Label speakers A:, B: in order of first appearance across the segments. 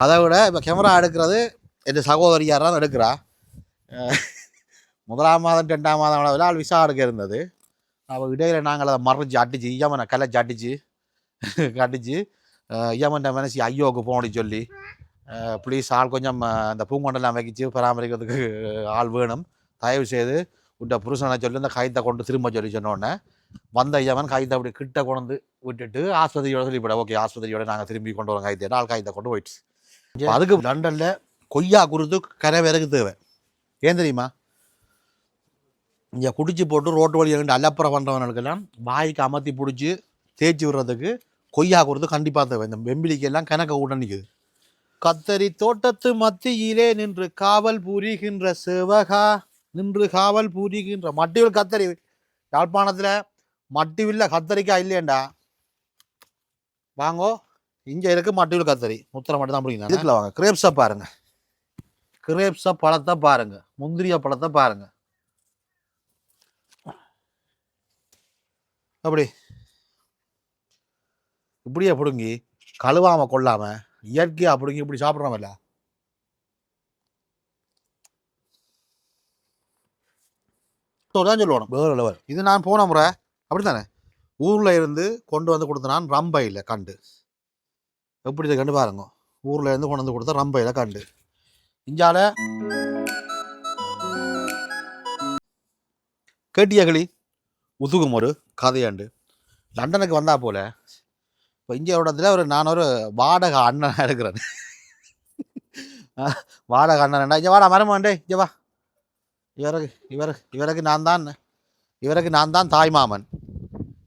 A: அதை விட இப்போ கேமரா எடுக்கிறது என் சகோதரி யாராவது எடுக்கிறா. முதலாம் மாதம் 2ஆம் மாதம் அளவில் ஆள் விசா எடுக்க இருந்தது. அவள் இடையில நாங்கள் அதை மறைச்சி அடிச்சு ஈயமனை கலைச்சி அடிச்சு கடிச்சு ஈயமன்ட்ட மனசி ஐயோவுக்கு போகணும்னு சொல்லி ப்ளீஸ் ஆள் கொஞ்சம் அந்த பூங்கொண்டெல்லாம் வைக்கிச்சு பராமரிக்கிறதுக்கு ஆள் வேணும், தயவு செய்து விட்ட புருஷனை சொல்லி இந்த கைத்தை கொண்டு திரும்ப சொல்லி சொன்னோடனே வந்த ஐயவன் கைத்தை அப்படி கிட்ட கொண்டு விட்டுட்டு ஆஸ்பத்திரியோட சொல்லிவிட ஓகே ஆஸ்பத்திரியோட நாங்கள் திரும்பி கொண்டு வரோம் கைத்தை ஆள் கைத்தை கொண்டு போயிடுச்சு. அதுக்கு லண்டனில் கொய்யா குருத்து கரை விறகு தேவை. ஏன் தெரியுமா? இங்கே குடிச்சு போட்டு ரோட்டு வழி ரெண்டு அல்லப்புறம் பண்ணுறவனுக்கெல்லாம் வாய்க்கு அமர்த்தி பிடிச்சி தேய்ச்சி விடுறதுக்கு கொய்யா குருத்து கண்டிப்பாக தேவை. இந்த வெம்பிலிக்கெல்லாம் கணக்க கூட நிற்குது. கத்தரி தோட்டத்து மத்தியிலே நின்று காவல் புரிகின்ற சேவகா நின்று காவல் புரிகின்ற மட்டிவில் கத்தரி. யாழ்ப்பாணத்தில் மட்டிவில்ல கத்தரிக்காய் இல்லையண்டா, வாங்கோ இங்கே இருக்கு மட்டிவில் கத்தரி. முத்திரை மட்டும் தான் பிடிக்கணும். இதுக்குள்ள வாங்க கிரேப்ஸை பாருங்க, கிரேப்ஸை பழத்தை பாருங்க, முந்திரிய பழத்தை பாருங்க. அப்படி இப்படியே பிடுங்கி கழுவாம கொள்ளாம இயற்கையா பிடுங்கி இப்படி சாப்பிட்றோம்ல, தான் சொல்லணும் வேறு லெவல். இது நான் போன முறை அப்படித்தானே ஊரில் இருந்து கொண்டு வந்து கொடுத்த நான் ரம்பையில் கண்டு. எப்படி இதை கண்டு பாருங்க, ஊரில் இருந்து கொண்டு வந்து கொடுத்த ரம்பையில் கண்டு. இஞ்சால கேட்டிய கிளி உதுகும் ஒரு கதையாண்டு. லண்டனுக்கு வந்தா போல இப்போ இங்கே இடத்துல நான் ஒரு வாடகை அண்ணனாக இருக்கிறேன். வாடகை அண்ணன்டா இங்கே வாடா மரமாண்டே இங்கே வா. இவருக்கு நான் தான் தாய்மாமன்.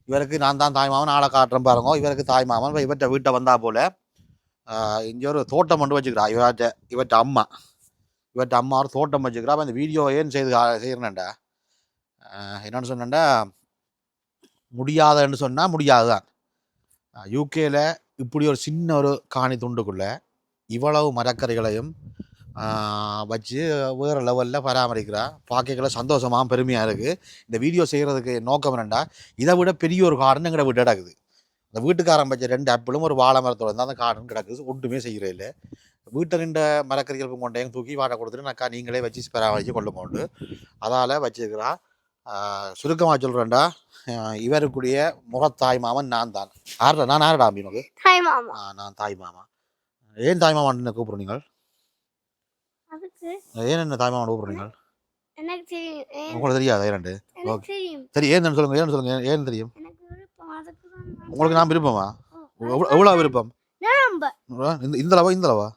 A: இவருக்கு நான் தான் தாய்மாமன். ஆளை காட்டுறேன் பாருங்க. இவருக்கு தாய்மாமன். இவற்றை வீட்டை வந்தா போல இங்கே ஒரு தோட்டம் கொண்டு வச்சுக்கிறா. இவற்றை அம்மா ஒரு தோட்டம் வச்சுக்கிறா. அப்போ இந்த வீடியோ ஏன் செய்கிறேன்டா என்னென்னு சொன்னேன்டா, முடியாதுன்னு சொன்னால் முடியாது தான். யூகேல இப்படி ஒரு சின்ன ஒரு காணி துண்டுக்குள்ளே இவ்வளவு மரக்கறிகளையும் வச்சு வேறு லெவலில் பராமரிக்கிறா. பார்க்கல சந்தோஷமாக பெருமையாக இருக்குது. இந்த வீடியோ செய்கிறதுக்கு நோக்கம் என்னென்னா, இதை விட பெரிய ஒரு கார்டன் எங்கள்ட வீட்டு கிடக்குது. அந்த வீட்டுக்காரன் வச்ச 2 ஆப்பிளும் ஒரு வாழை மரத்தோடு இருந்தால் அந்த கார்டன் கிடக்குது. ஒன்றுமே செய்கிற இல்லை. வீட்டை 2 மரக்கறிகளுக்கு கொண்டையும் தூக்கி வாடகை கொடுத்துட்டு நக்கா நீங்களே வச்சு பராமரித்து கொள்ள போண்டு அதால் வச்சுருக்கிறா. சுருக்கமாக சொல்கிறேன்டா, இவருக்குரிய முகத்தாய் மாமன் நான் தான். நான் யாரடா அம்பினோக்கு நான் தாய் மாமா. ஏன் தாய் மாமான்னு கூப்பிடுறீங்க? ஏன் என்ன தாய் மாமா கூப்பிடுறீங்க? உங்களுக்கு தெரியாதா? இரண்டு சரி ஏன்னு சொல்லுங்க. ஏன்னு சொல்லுங்க. ஏன்னு தெரியும் உங்களுக்கு? நான் விருப்பமா? எவ்வளோ விருப்பம்? இந்த அளவா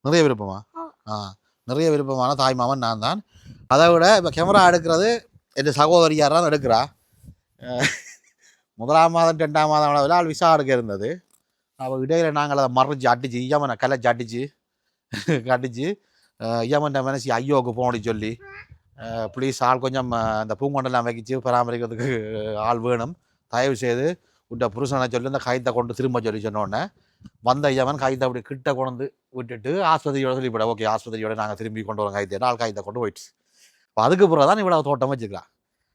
A: நிறைய விருப்பமா? நிறைய விருப்பமான தாய் மாமன் நான் தான். அதை விட இப்போ கேமரா எடுக்கிறது என் சகோதரி யாராவது எடுக்கிறா. முதலாம் மாதம் 2ஆம் மாதம் அளவில் ஆள் விசா எடுக்க இருந்தது. அவள் இடையில நாங்கள் அதை மறைச்சி அடிச்சு ஈயமனை கலைச்சி அடிச்சு கடிச்சு ஈயமன்ட்ட மனசி ஐயோவுக்கு போகணும்னு சொல்லி ப்ளீஸ் ஆள் கொஞ்சம் அந்த பூங்கொண்டெல்லாம் வைக்கிச்சு பராமரிக்கிறதுக்கு ஆள் வேணும், தயவு செய்து விட்ட புருஷனை சொல்லி இந்த கைத்தை கொண்டு திரும்ப சொல்லி சொன்னோடனே வந்த ஐயவன் கைத்தை அப்படி கிட்ட கொண்டு விட்டுட்டு ஆஸ்பத்திரியோட சொல்லிவிட ஓகே ஆஸ்பத்திரியோட நாங்கள் திரும்பி கொண்டு வரோம் கைத்தை ஆள் கைத்தை கொண்டு போயிடுச்சு. இப்போ அதுக்கு பிறகு தான் இவ்வளோ தோட்டம் வச்சுக்கலாம்.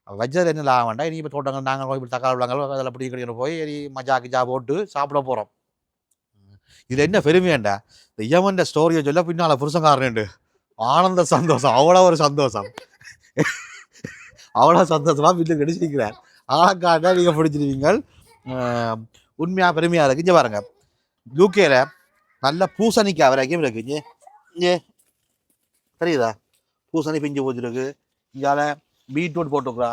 A: வச்சது என்ன லாபம் வேண்டாம். இனி இப்போ தோட்டங்கள் நாங்கள் இப்படி தக்காளி விழாங்கள் அதில் அப்படி கிடைக்கணும் போய் மஜா கிஜா போட்டு சாப்பிட போகிறோம். இதில் என்ன பெருமையாண்டா, இந்த யமன் ஸ்டோரியை சொல்ல பின்னால் புருஷங்காரனு ஆனந்த சந்தோஷம். அவ்வளோ ஒரு சந்தோஷம், அவ்வளோ சந்தோஷமாக வீட்டுக்கு கிடைச்சிருக்கிறார். ஆளக்காட்டா நீங்கள் பிடிச்சிருவீங்க. உண்மையாக பெருமையாக இருக்குது. இங்கே பாருங்க, யூகேல நல்ல பூசணிக்காய் வரைக்கும் இருக்கு. இங்கே தெரியுதா? பூசணி பிஞ்சு போச்சுருக்கு. இங்கால பீட்ரூட் போட்டுக்கிறா.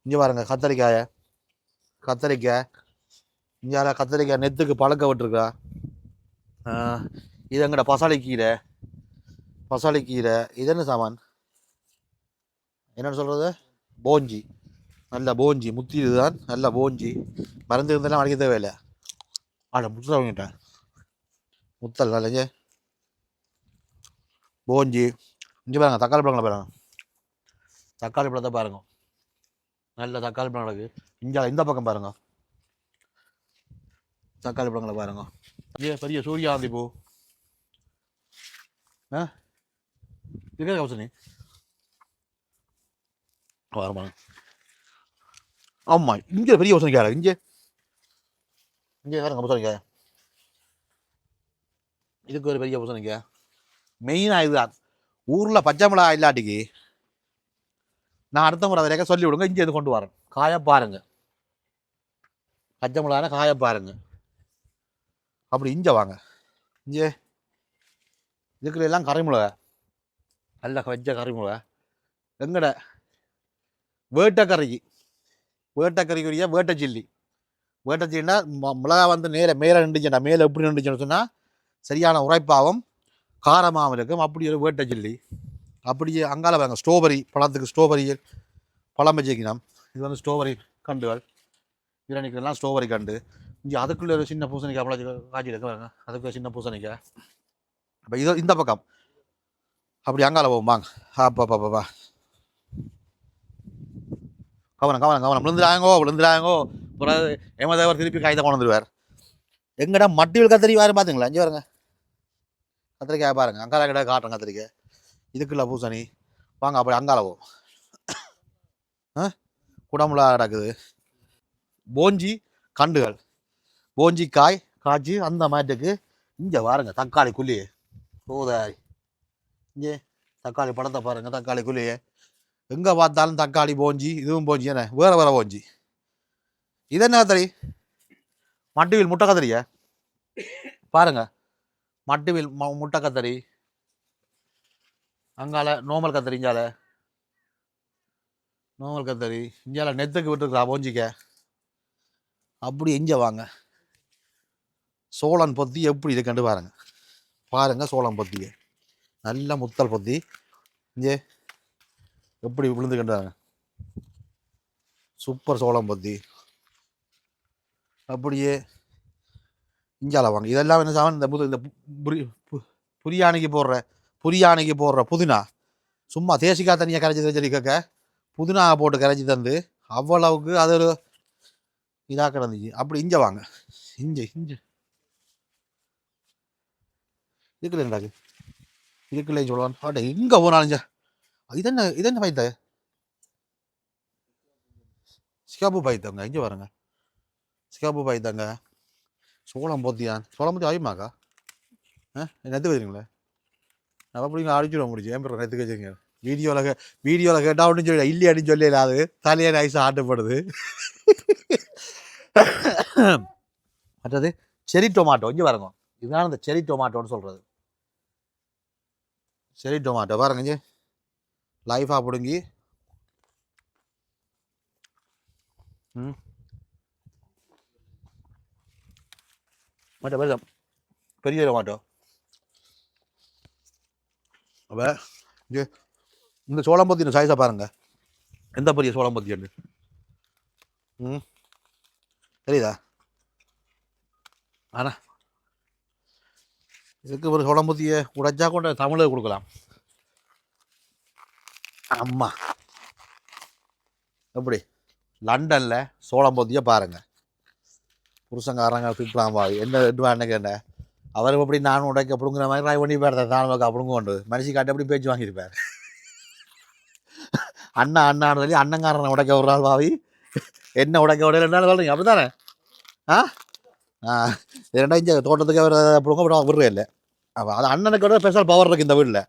A: இங்கே பாருங்க கத்தரிக்காய் இங்கால கத்தரிக்காய் நெத்துக்கு பழக்க விட்டுருக்கா. இது எங்கட பசாளிக்கீரை. இது என்ன சாமான்? என்னென்னு சொல்கிறது? போஞ்சி. நல்ல போஞ்சி முத்தி. இதுதான் நல்ல போஞ்சி. மருந்து இருந்தெல்லாம் அடிக்க தேவையில்லை. முத்தல் வாங்கிட்டேன். முத்தல் இல்லைங்க போஞ்சி. இங்கே பாருங்க தக்காளி பழங்களை பாருங்க. தக்காளி பழத்தை பாருங்க, நல்ல தக்காளி பழம் கிடக்கு. இங்கே இந்த பக்கம் பாருங்க தக்காளி பழங்களை பாருங்க. இங்கே பெரிய சூரியாந்தி பூ. இருக்கிற கவசனி வரமா. ஆமாம், இங்கே பெரிய யோசனைக்கார. இங்கே பாருங்க யோசனைக்காய. இதுக்கு ஒரு பெரிய பூசணிக்க மெயினாக இதுதான் ஊரில் பச்சை மிளகா இல்லாட்டிக்கு நான் அடுத்த முறை வரைக்கும் சொல்லி விடுங்க இங்கே இது கொண்டு வரேன் காய பாருங்க பச்சை மிளகான காய பாருங்க அப்படி இங்கே வாங்க இங்கே இதுக்குள்ள எல்லாம் கறிமிளகா நல்ல வச்ச கறிமிளகா எங்கட வேட்டைக்கறிக்குரிய வேட்டை சில்லி வேட்டை சில்லினா மிளகா வந்து மேலே நின்றுச்சுன்னா மேலே எப்படி நின்றுச்சுன்னு சொன்னால் சரியான உரைப்பாகவும் காரமாகவும் இருக்கும் அப்படி ஒரு வேட்டை சில்லி அப்படியே அங்கால பாருங்க ஸ்ட்ராபெரி பழத்துக்கு ஸ்ட்ராபெரி பழம் வச்சுக்கணும் இது வந்து ஸ்ட்ராபெரி கண்டுகள் பிரியாணிக்கெல்லாம் ஸ்ட்ராபெரி கண்டு இங்கே அதுக்குள்ளே ஒரு சின்ன பூசணிக்காய் பழம் காய்ச்சி இருக்கு பாருங்க அதுக்கு ஒரு சின்ன பூசணிக்காய் அப்போ இது இந்த பக்கம் அப்படி அங்கால போவோம் வாங்க அப்பா கவனம் விழுந்துடாங்கோ பிறகு ஏமாதவர் திருப்பி காய்தான் கொண்டு வந்துடுவார் எங்கடா மட்டிவில் கத்திரி வாரு பார்த்துங்களா அஞ்சு பாருங்க கத்திரிக்காய் பாருங்க அங்கால கிட்ட காட்டுறேன் கத்திரிக்காய் இதுக்குள்ள பூசணி வாங்க அப்படி அங்கால போவோம் குடமுளா கிடக்குது போஞ்சி கண்டுகள் போஞ்சி காய்ச்சி அந்த மாட்டுக்கு இங்கே பாருங்க தக்காளி குள்ளியே சோதாரி இங்கே தக்காளி பழத்தை பாருங்க தக்காளி குள்ளியே எங்கே பார்த்தாலும் தக்காளி போஞ்சி இதுவும் போஞ்சி என்ன வேறு போஞ்சி இது என்ன கத்திரி மட்டிவில் முட்டை கத்திரியா பாருங்க மட்டிவில் முட்டை கத்திரி அங்கால நோமல் கத்திரி இஞ்சால நோமல் கத்திரி இஞ்சால நெத்துக்கு விட்டுருக்குறா போஞ்சிக்க அப்படி இஞ்ச வாங்க சோளன் பொத்தி எப்படி இது கண்டு பாருங்க சோளம் பொத்திய நல்ல முத்தல் பொத்தி இங்கே எப்படி விழுந்து கண்டாங்க சூப்பர் சோளம் பொத்தி அப்படியே இஞ்சால வாங்க இதெல்லாம் என்ன சாமன் இந்த புரியானைக்கு போடுற புதினா சும்மா தேசிக்காய் தனியாக கரைச்சி கேட்க புதினா போட்டு கரைச்சி தந்து அவ்வளவுக்கு அது ஒரு இதாக கிடந்துச்சு அப்படி இஞ்ச வாங்க இஞ்ச இதுக்குள்ள இருந்தாக்கு இதுக்குள்ளே சொல்லுவான் எங்கே போனாலும் இதென்ன பைத்த சிகாப்பு பாய்த்தாங்க இங்கே பாருங்க சிகாப்பு பாய்த்தாங்க சோளம் போத்தியான் சோளம் போத்தி ஆயுமாக்கா நெத்து வச்சுங்களேன் நான் அப்படிங்க அடிச்சுட முடிச்சு ஏன் நெத்துக்கு வச்சுங்க வீடியோவில் கேட்டால் அப்படின்னு சொல்லி இல்லை அப்படின்னு சொல்லல அது தலையே நைஸாக ஆட்டப்படுது மற்றது செரி டொமாட்டோ இங்கே பாருங்க இதுதான் இந்த செரி டொமாட்டோன்னு சொல்கிறது செரி டொமாட்டோ பாருங்க இங்கே லைஃபாக பிடுங்கி பெரிய டொமாட்டோ அப்போ இங்கே இந்த சோளம்பத்தி சைஸாக பாருங்க எந்த பெரிய சோளம்பத்தி உண்டு தெரியுதா ஆனால் இதுக்கு ஒரு சோளம்பத்தியை உடைச்சா கொண்ட தமிழுக்கு கொடுக்கலாம் அம்மா எப்படி லண்டனில் சோளம்பொத்தியை பாருங்க புருஷங்காரங்க திட்டுறான் பாவி என்ன கேட்டேன் அவர் எப்படி நானும் உடைக்க அப்படிங்கிற மாதிரி ட்ரை பண்ணி போயிருந்தேன் நானும் அப்படிங்க கொண்டு மனுஷி காட்டி எப்படி பேச்சு வாங்கியிருப்பார் அண்ணான்னு சொல்லி அண்ணங்காரனை உடைக்க ஒரு நாள் பாவி என்ன உடைக்க விடலைன்னாலும் சொல்கிறீங்க அப்படி தானே ரெண்டா இங்கே தோட்டத்துக்கு அவர் அப்படிங்க அப்புறம் விடுறே இல்லை அப்போ அது அண்ணனுக்கு விட ஸ்பெஷல் பவர் இருக்குது இந்த வீட்டில்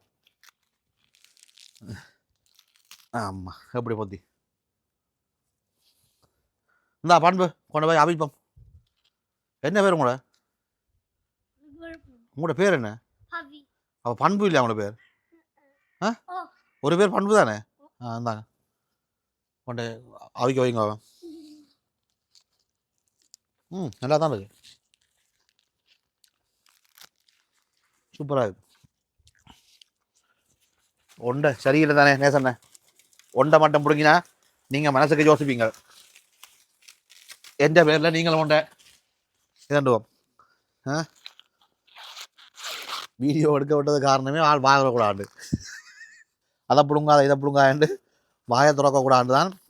A: ஆமாம் எப்படி பொத்தி இந்தா பண்பு கொண்டு போய் அவிப்போம் என்ன பேர் உங்களோட பேர் என்ன அப்போ பண்பு இல்லையா உங்களோட பேர் ஒரு பேர் பண்பு தானே இந்தாங்க கொண்டு அவிக்க வைங்க நல்லா தான் இருக்கு சூப்பராக இருக்கு ஒண்டை சரியில்லை தானே நேசண்ணே ஒண்டை மட்டும் பிடிங்கினா நீங்கள் மனசுக்கு யோசிப்பீங்க எந்த பேரில் நீங்களும் ஒண்டை இதண்டுவோம் வீடியோ எடுக்க விட்டது காரணமே ஆள் வாய கூடாது அதை பிடுங்காத இதை பிடுங்காண்டு வாயை திறக்கக்கூடாது தான்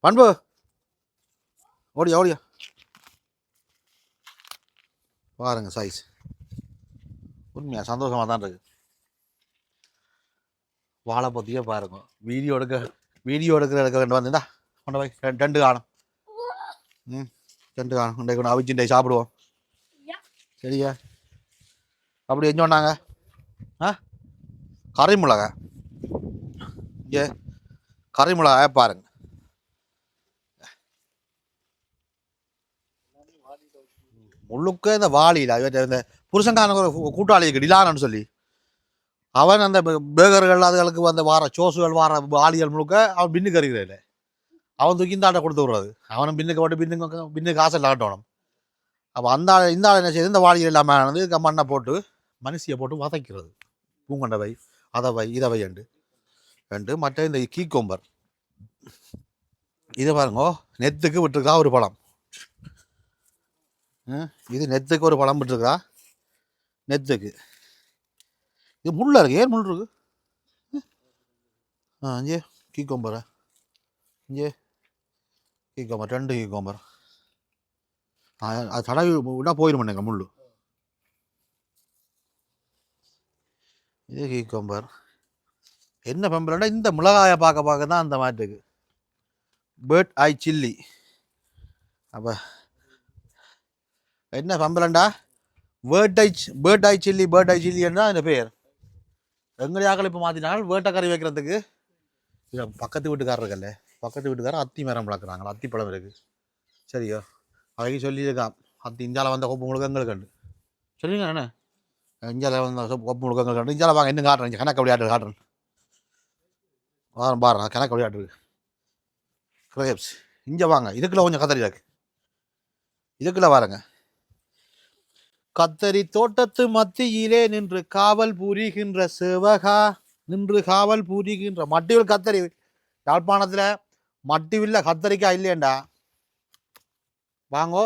A: பண்பு ஓடியா பாருங்க சைஸ் உண்மையாக சந்தோஷமாக தான் இருக்கு வாழை பற்றியே பாருங்க வீடியோ எடுக்க ரெண்டு வந்துடா கொண்டு போய் ரெண்டு காணும் ரெண்டு காணும் கொண்டு அவிச்சுண்டே சாப்பிடுவோம் சரியா அப்படி என்ன சொன்னாங்க? ஆ, கறி மிளகா. இங்கே கறி மிளகாய பாருங்க. முழுக்க இந்த வாளியில் இந்த புருஷங்கான கூட்டாளிக்கு டிலானு சொல்லி அவன் அந்த பேகர்கள் அதுகளுக்கு வந்து வார சோசுகள் வார வாளிகள் முழுக்க அவன் பின்னுக்கு அறிகிறதில்ல. அவன் தூக்கி இந்த ஆட்டை கொடுத்து விடுறது. அவனும் பின்னுக்கு போட்டு பின்னுக்கு காசை காட்டணும். அப்போ அந்த ஆள் இந்த ஆள் என்ன செய்யுது, இந்த வாளிகள் இல்லாமல் வந்து மண்ணை போட்டு மனுஷியை போட்டு வதைக்கிறது. பூங்கொண்ட வை, அதை வை, இதை வை ரெண்டு மற்ற இந்த கீக்கொம்பர் இது பாருங்கோ, நெத்துக்கு விட்டுருக்கா ஒரு பழம். இது நெத்துக்கு ஒரு பழம் விட்டுருக்கா. நெத்துக்கு இது முள்ள இருக்கு. ஏன் முள் இருக்கு? இங்கே கீக்கொம்பரா, இங்கே கீக்கொம்பர், 2 கீக்கொம்பர். அது தடவி விட போயிடும் முள். இது கீக்கொம்பர். என்ன பெம்பலண்டா இந்த மிளகாயை பார்க்க தான் அந்த மாட்டுக்கு பேர்ட் ஐ சில்லி. அப்போ என்ன பெம்பலண்டா பேர்ட் ஐ சில்லி என்றால் இந்த பேர். எங்களையாக்கள் இப்போ மாற்றினாலும் வேட்டை கறி வைக்கிறதுக்கு பக்கத்து வீட்டுக்காரருக்கல்ல, பக்கத்து வீட்டுக்காரர் அத்தி மரம் வளர்க்குறாங்களா, அத்தி பழம் இருக்குது. சரியோ, அவைக்கு சொல்லியிருக்கான் அத்தி இந்தியாவில் வந்த கொப்பு முழுக்க எங்களுக்கு கண்டு சொல்லிங்க. என்ன இந்தியாவில் வந்த கொப்பு முழுக்க எங்களுக்கு கண்டு. இந்தியாவில் வாங்க இன்னும் காட்டுறேன், கணக்கு விளையாட்டு காட்டுறேன். பாருங்க கணக்கு விளையாட்டு கிரேப்ஸ். இங்கே வாங்க, இதுக்குள்ள கொஞ்சம் கத்தரி இருக்கு. இதுக்குள்ள பாருங்க, கத்தரி தோட்டத்து மத்தியிலே நின்று காவல் புரிகின்ற சேவகா, நின்று காவல் புரிகின்ற மட்டிவில் கத்தரி. யாழ்ப்பாணத்தில் மட்டிவில்ல கத்தரிக்காய் இல்லையண்டா, வாங்கோ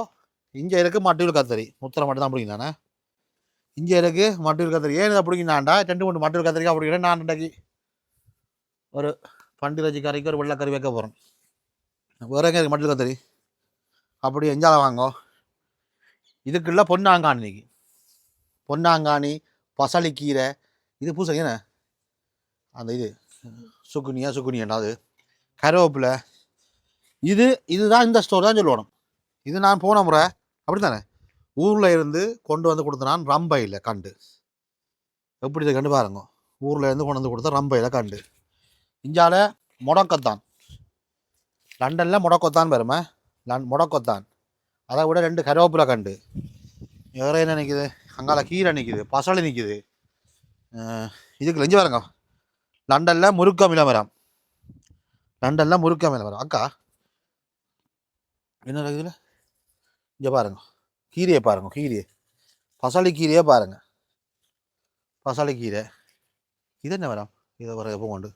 A: இங்கே இருக்கு மட்டிவில் கத்தரி. முத்திரை மட்டும் தான் பிடிக்குதானே இங்கே இருக்கு மட்டிவில் கத்தரி. ஏன் இதை பிடிக்கினாண்டா 2-3 மட்டிவில் கத்தரிக்காய் பிடிக்கிறேன். நான் இன்றைக்கு ஒரு பண்டிகை கறிக்கு ஒரு வெள்ளைக்கறி வைக்க போகிறேன். வேற எங்கே இருக்கு மட்டிவில் கத்தரி? அப்படி எஞ்சால வாங்கோ. இதுக்குள்ள பொன்னாங்கானி, இன்னைக்கு பொன்னாங்கானி, பசலிக்கீரை, இது பூசணி என்ன அந்த இது சுக்குனியண்டா, அது கருவேப்பிலை. இதுதான் இந்த ஸ்டோர் தான் சொல்லணும். இது நான் போன முறை அப்படி தானே ஊரில் இருந்து கொண்டு வந்து கொடுத்தனான் ரம்பையில் கண்டு. எப்படி இதை கண்டு பாருங்க, ஊரில் இருந்து கொண்டு வந்து கொடுத்த ரம்பையில் கண்டு. இஞ்சால முடக்கத்தான், லண்டனில் முடக்கத்தான் வருமே, முடக்கத்தான். அதை விட 2 கருவேப்பிலை கண்டு. வேற என்ன நிற்குது, அங்கால கீரை நிற்குது, பசலை நிற்குது. இதுக்கு லெஞ்சு பாருங்க, லண்டனில் முருக்க மிளமரம், லண்டனில் முருக்க மிளமரம். அக்கா என்ன இருக்குதுல, இங்கே பாருங்க கீரையை பாருங்க, கீரையை பசலை கீரையே பாருங்க, பசலை கீரை. இது என்ன வரம், இதை வர எப்போ கொண்டு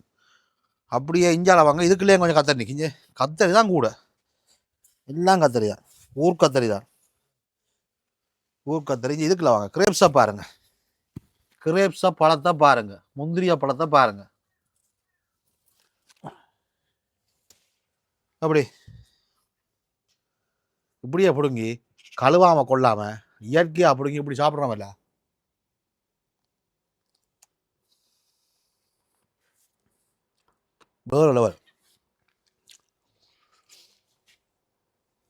A: அப்படியே இஞ்சால வாங்க. இதுக்குள்ளேயே கொஞ்சம் கத்தரி நிற்கிங்க, கத்தரி தான் கூட, எல்லாம் கத்தரி தான், ஊர்கத்தரி தான், ஊர்கத்தரி. இதுக்குள்ள வாங்க, கிரேப்ஸை பாருங்க, கிரேப்ஸை பழத்தை பாருங்க, முந்திரிய பழத்தை பாருங்க. அப்படி இப்படியே பிடுங்கி கழுவாம கொள்ளாம இயற்கையா பிடுங்கி இப்படி சாப்பிட்றோம்ல, வேறு லெவல்.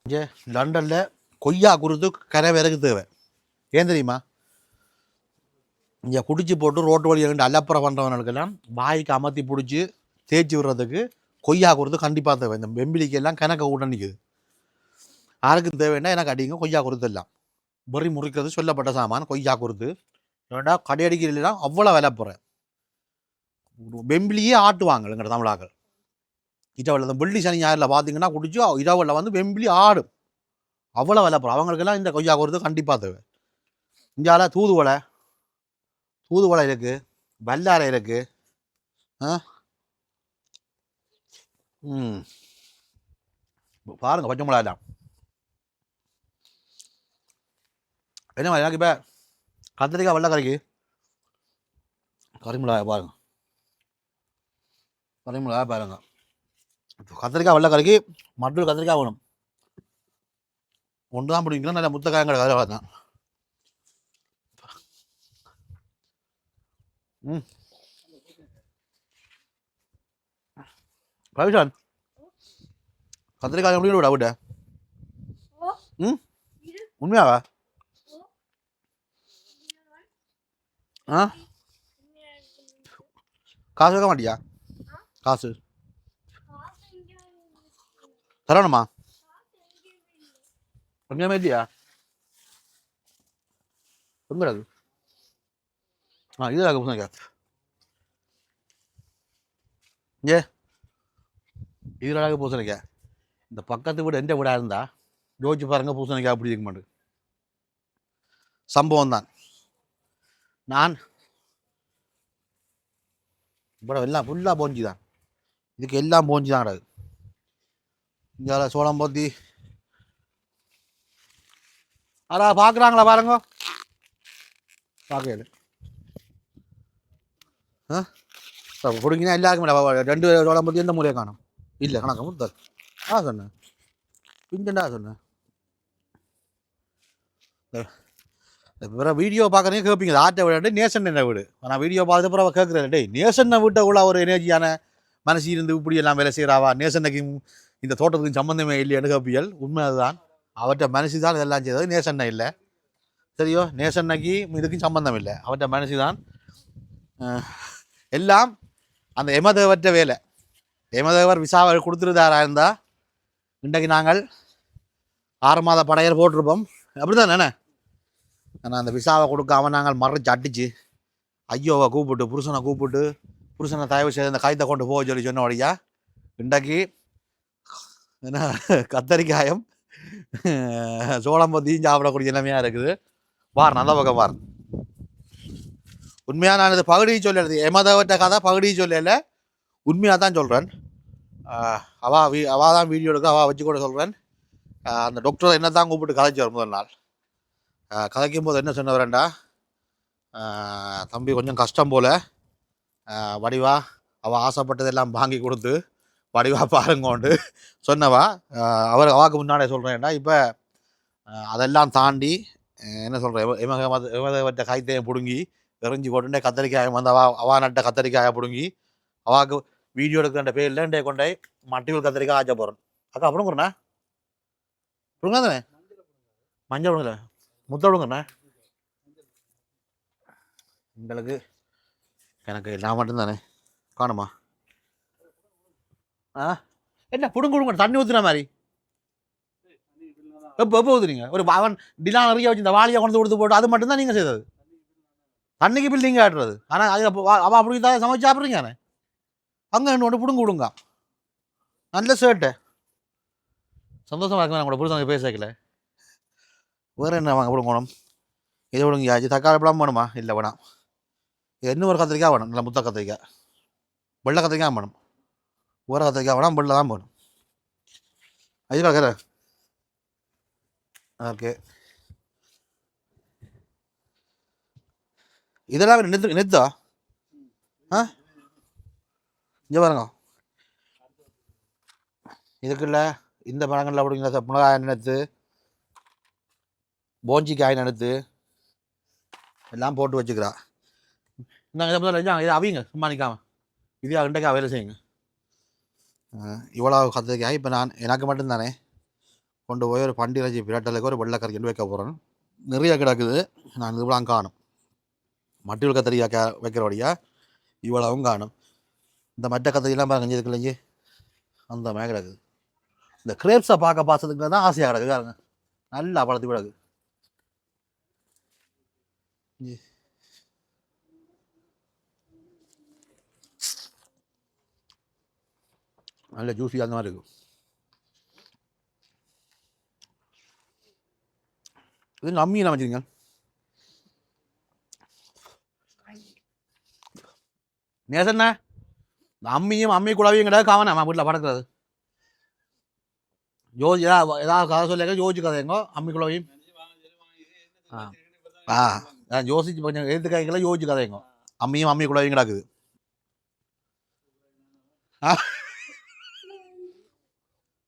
A: இங்கே லண்டனில் கொய்யா குருத்து கரை விறகு தேவை. ஏன் தெரியுமா? இங்கே குடிச்சு போட்டு ரோட்டு வழி ரெண்டு அல்லப்புறம் பண்ணுறவனுக்கெல்லாம் வாய்க்கு அமர்த்தி பிடிச்சி தேய்ச்சி விடுறதுக்கு கொய்யா குருத்து கண்டிப்பாக தேவை. இந்த வெம்பிலிக்கெல்லாம் கணக்க கூட நிற்குது. யாருக்கும் தேவைன்னா எனக்கு அடிங்க கொய்யா குருத்து எல்லாம் பொறி முறிக்கிறது சொல்லப்பட்ட சாமான் கொய்யா குருத்து. ஏன்னா கடையடிக்கிறதுனா அவ்வளோ விலை போகிறேன். வெம்பிலியே ஆட்டுவாங்க எங்கிட்ட தமிழாக்கள். இரவில் இந்த வெள்ளி சனி ஞாயிறில் பார்த்தீங்கன்னா குடிச்சு இரவில் வந்து வெம்பிலி ஆடும், அவ்வளோ விலை போகிறோம். அவங்களுக்கெல்லாம் இந்த கொய்யா குருத்து கண்டிப்பாக தேவை. இந்தியாவில் தூதுவளை இருக்குது, வல்லாரை இருக்குது. பாருங்க பச்சை மிளகா எல்லாம் என்ன மாதிரி எனக்கு இப்போ கத்திரிக்காய் வெள்ளைக்கறிக்கு கறிமிளகாய் பாருங்க, கறிமிளகாய் பாருங்க. கத்திரிக்காய் வெள்ளைக்கறிக்கு மற்றொரு கத்திரிக்காய் வேணும். ஒன்று தான் பிடிக்கணும், நல்ல முத்தக்காயங்கிற கதை தான். கவிஷான் கத்திரிக்காய் எப்படி விட விட்ட? உண்மையாவா? ஆ காசு வைக்க மாட்டியா காசு தரணுமா கொஞ்சமே இல்லையா எங்கடாது இது பூசணிக்கா ஏ இதில் அழகு பூசணிக்கா இந்த பக்கத்து வீடு எந்த வீடாக இருந்தா யோசிச்சு பாருங்க பூசணிக்கா அப்படி இருக்க மாட்டேன் சம்பவம் தான் நான் இப்போ எல்லாம் ஃபுல்லாக போஞ்சி தான் இதுக்கு எல்லாம் போஞ்சி தான் கிடக்கு இங்கே சோளம் போத்தி அடா பார்க்குறாங்களா பாருங்க பார்க்கல ஆ பிடிங்கினா எல்லாருக்குமே 2 சோளம் போத்தி எந்த மூலையை காணும் இல்லை கணக்கு முத்தல் சொன்னேன் பிஞ்சண்டா சொன்னேன் பிற வீடியோ பார்க்குறீங்க கேட்பீங்க ஆட்டை விட நேசன் என்ன வீடு ஆனால் வீடியோ பார்த்து பிறகு கேட்குறேன் டேய் நேசனை வீட்டை உள்ள ஒரு எனர்ஜியான மனசு இருந்து இப்படி எல்லாம் வேலை செய்கிறாவா நேசனுக்கு இந்த தோட்டத்துக்கு சம்மந்தமே இல்லையான்னு கேட்பியல் உண்மை அதுதான் அவர்கிட்ட மனசு தான் இதெல்லாம் செய்தது நேசன்னை இல்லை சரியோ நேசன்னைக்கு இதுக்கும் சம்மந்தம் இல்லை அவர்கிட்ட மனசு தான் எல்லாம் அந்த எமதேவற்ற வேலை எமதேவர் விசாவை கொடுத்துருதாரா இருந்தால் இன்றைக்கு நாங்கள் 6 மாத படையல் போட்டிருப்போம் அப்படி தான் என்ன ஆனால் அந்த விசாவை கொடுக்காம நாங்கள் மறைச்சு அடிச்சு ஐயோவை கூப்பிட்டு புருஷனை தயவு செய்து அந்த காயத்தை கொண்டு போக சொல்லி சொன்ன வழியா இன்றைக்கு என்ன கத்தரிக்காயம் சோளம் பற்றியும் சாப்பிடக்கூடிய நிலைமையாக இருக்குது வார் நல்ல பக்கம் வார் உண்மையாக நான் இது பகுதியை சொல்லலை எமதவற்ற கதை பகுதியை சொல்லலை உண்மையாக தான் சொல்கிறேன் அவள் தான் வீடியோ எடுக்க அவள் வச்சு கூட சொல்கிறேன் அந்த டாக்டரை என்ன தான் கூப்பிட்டு கதைச்சார் முதல் நாள் கதைக்கும் போது என்ன சொன்னவரேண்டா தம்பி கொஞ்சம் கஷ்டம் போல் வடிவா அவள் ஆசைப்பட்டதெல்லாம் வாங்கி கொடுத்து வடிவா பாருங்கோண்டு சொன்னவா அவாக்கு முன்னாடியே சொல்கிறேன்டா இப்போ அதெல்லாம் தாண்டி என்ன சொல்கிறேன் எமதவற்ற காய்த்தையை பிடுங்கி எறிஞ்சி போட்டுட்டே கத்தரிக்காயை வந்து அவா நட்ட கத்தரிக்காயை பிடுங்கி அவாக்கு வீடியோ எடுக்கிற பேரில் இன்றைய கொண்டே மட்டிகள் கத்தரிக்காய் ஆச்ச போகிறேன் அக்கா பிடுங்குறண்ணா பிடுங்க தானே மஞ்சள் பிடுங்கல முத்த விடுங்கண்ணா எங்களுக்கு எனக்கு நான் மட்டும்தானே காணுமா என்ன பிடுங்க தண்ணி ஊற்றுன மாதிரி எப்போ ஊற்றுறீங்க ஒரு அவன் டிலா நிறைய வச்சு இந்த வாளியை கொண்டு கொடுத்து போட்டு அது மட்டும்தான் நீங்கள் செய்தது தண்ணிக்கு பில் நீங்கள் ஆட்டுறது ஆனால் அது அவள் அப்படி தான் சமைச்சு சாப்பிட்றீங்க அங்கே ஒன்று பிடுங்க விடுங்க நல்ல ஷர்ட்டு சந்தோஷமாக இருக்குங்க நம்மளோட புருஷனுக்கு பேசக்கல வேறு என்ன வாங்க பிடுங்கணும் இதை விடுங்க ஆச்சு தக்காளி பழம் வேணுமா இல்லை வேணாம் இன்னும் ஒரு கத்திரிக்காய் வேணும் நல்ல முத்த கத்திரிக்காய் வெள்ளை கத்திரிக்காய் வேணும் வேறு கத்திரிக்காய் வேணாம் வெள்ளை தான் வேணும் அதுக்காக கேட்குற ஓகே இதெல்லாம் நிறுத்தா இங்கே பாருங்க இதுக்குள்ள இந்த பழங்களில் அப்படிங்கிற மிளகாய் நினைத்து போஞ்சிக்காய் நினைத்து எல்லாம் போட்டு வச்சுக்கிறா நாங்கள் இதை அவிங்க சும்மா நிற்காம இதே அண்டக்காய் வேலை செய்யுங்க இவ்வளோ கத்திரிக்காய் இப்போ நான் எனக்கு மட்டும்தானே கொண்டு போய் ஒரு பண்டிகை பிரட்டலுக்கு ஒரு வெள்ளைக்கறிக்கு வைக்க போகிறேன் நிறைய கிடக்குது நான் இவ்வளோ காணும் மட்டில் கத்திரிக்காய் வைக்கிறபடியா இவ்வளவும் காணும் இந்த மற்ற கத்திரிலாம் பாருங்க இருக்குல்லைங்க அந்த மாதிரி கிடக்குது இந்த கிரேப்ஸை பார்க்கறதுக்கு தான் ஆசையாக கிடக்குது பாருங்க நல்லா பழத்து கிடக்கு நல்ல ஜூஸி அந்த மாதிரி இருக்கும் இது அம்மி என்ன வச்சுருங்க நேசண்ணா இந்த அம்மி கூடவையும் கிடையாது காவனா நம்ம வீட்டில் பறக்கிறது யோசி ஏதாவது கதை சொல்லியாக்க யோசிச்சு கதைங்கோ அம்மி குழவையும் யோசிச்சு கொஞ்சம் எழுத்துக்காய்களை யோசிச்சு கதைங்கோ அம்மி குழவையும் கிடக்குது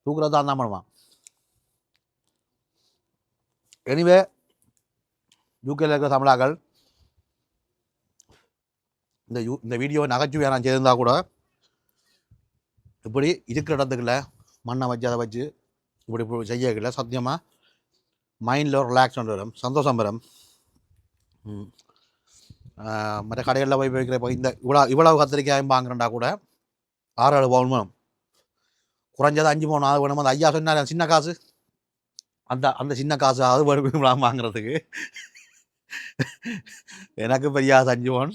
A: தூக்குறது தான் பண்ணுவான் எனிவே யூகேல இருக்கிற தமிழாக்கள் இந்த வீடியோ நகைச்சுவையாக நான் செய்திருந்தா கூட இப்படி இருக்கிற இடத்துக்குள்ள மண்ணை வச்சு அதை வச்சு இப்படி செய்யல சத்தியமாக மைண்டில் ஒரு ரிலாக்ஸ் வரும் சந்தோஷம் வரும் மற்ற கடைகளில் போய் வைக்கிற இப்போ இந்த இவ்வளவு கத்திரிக்காயும் வாங்குறேன்டா கூட 6-7 பவுன் வேணும், குறைஞ்சது 5 பவுன் ஆக வேணும். அந்த ஐயா சொன்னார் சின்ன காசு, அந்த அந்த சின்ன காசு அது வேணும் வாங்குறதுக்கு. எனக்கு பெரிய 5 பவுன்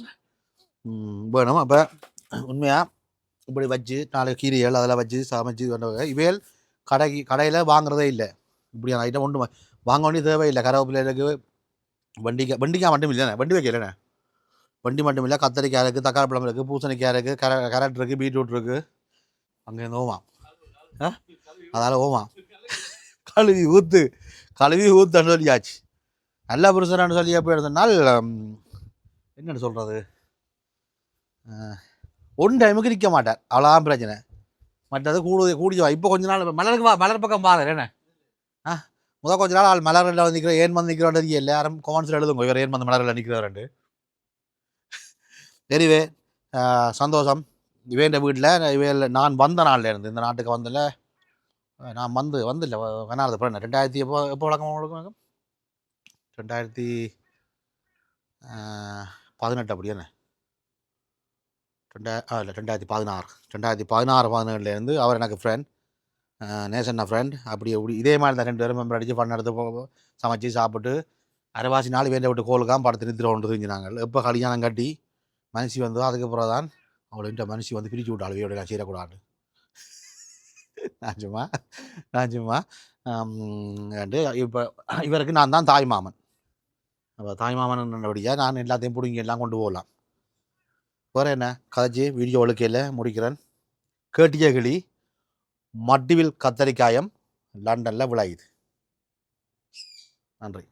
A: வேணும். அப்போ உண்மையாக இப்படி வச்சு 4 கீரைகள் அதில் வச்சு சமைச்சு இவையல் கடையில் வாங்குறதே இல்லை. இப்படியான ஐட்டம் ஒன்று வாங்க வேண்டிய தேவையில்லை. கருவேப்பிலைக்கு வெண்டிக்காய் மட்டும் இல்லைண்ணே, வண்டி வைக்கலண்ணே, வண்டி மட்டும் இல்லை, கத்திரிக்காய் இருக்குது, தக்காளி பழம் இருக்குது, பூசணிக்காய் இருக்குது, கேரட் இருக்குது, பீட்ரூட் இருக்குது. அங்கேருந்து ஓமா அதால் ஓமா கழுவி ஊற்றுன்னு சொல்லியாச்சு. நல்ல புருஷனான்னு சொல்லி எப்போ எடுத்தனால் என்னென்னு சொல்கிறது, ஒன் டைமுக்கு நிற்க மாட்டார், அவ்வளோதான் பிரச்சனை. மற்றது கூடிய இப்போ கொஞ்ச நாள் மலர் பக்கம் பாரு என்ன கொஞ்ச நாள் ஆள் மலரில் வந்து நிற்கிற, ஏன் வந்து நிற்கிறோன்றது எல்லாரும் கமெண்ட்ஸில் எழுதுங்க, இவர் ஏன் வந்து மலரில் நிற்கிறாரு. எனிவே சந்தோஷம். இவேண்ட வீட்டில் நான் வந்த நாளில் இருந்து இந்த நாட்டுக்கு வந்தல, நான் வந்துல்ல வேணாவது பண்ண 2000 எப்போ வழக்கம் 2018 அப்படி என்ன இல்லை 2016-17 அவர் எனக்கு ஃப்ரெண்ட், நேசன்னா ஃப்ரெண்ட். அப்படி இதே மாதிரி தான் 2 பேரும் மெம்பர் அடித்து பண்ண எடுத்து சமைச்சு சாப்பிட்டு அரைவாசி நாள் வேண்ட விட்டு கோலுக்காம படுத்து நிறுத்திட்டு தெரிஞ்சுனாங்க. எப்போ கல்யாணம் கட்டி மனுஷி வந்து அதுக்கப்புறம் தான் அவள்கிட்ட மனுஷி வந்து பிரித்து விட்டாள், வீடு நான் செய்யக்கூடாது. நான் சும்மா இப்போ இவருக்கு நான் தான் தாய் மாமன். அப்போ தாய் மாமன் நான் எல்லாத்தையும் பிடிங்கி எல்லாம் கொண்டு போகலாம். வேறு என்ன கதைச்சி வீடியோ ஒழுக்கையில் முடிக்கிறேன். கேட்டிய கிளி மட்டிவில் கத்தரிக்காயம் லண்டனில் விளையுது. நன்றி.